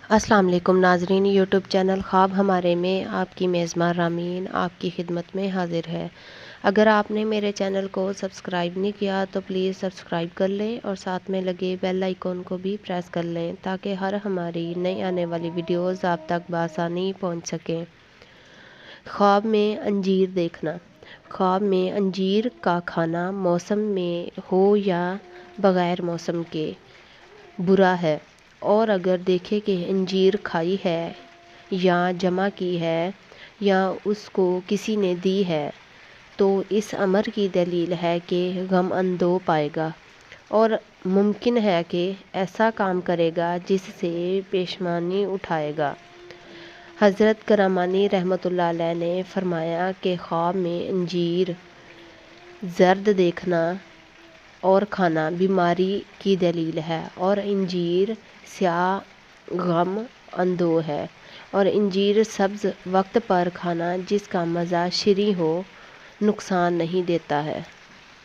السلام علیکم ناظرین، یوٹیوب چینل خواب ہمارے میں آپ کی میزبان رامین آپ کی خدمت میں حاضر ہے۔ اگر آپ نے میرے چینل کو سبسکرائب نہیں کیا تو پلیز سبسکرائب کر لیں اور ساتھ میں لگے بیل آئیکن کو بھی پریس کر لیں تاکہ ہر ہماری نئی آنے والی ویڈیوز آپ تک بآسانی پہنچ سکیں۔ خواب میں انجیر دیکھنا۔ خواب میں انجیر کا کھانا موسم میں ہو یا بغیر موسم کے برا ہے، اور اگر دیکھے کہ انجیر کھائی ہے یا جمع کی ہے یا اس کو کسی نے دی ہے تو اس امر کی دلیل ہے کہ غم اندو پائے گا اور ممکن ہے کہ ایسا کام کرے گا جس سے پشیمانی اٹھائے گا۔ حضرت کرامانی رحمۃ اللہ علیہ نے فرمایا کہ خواب میں انجیر زرد دیکھنا اور کھانا بیماری کی دلیل ہے، اور انجیر سیاہ غم اندو ہے، اور انجیر سبز وقت پر کھانا جس کا مزہ شیریں ہو نقصان نہیں دیتا ہے۔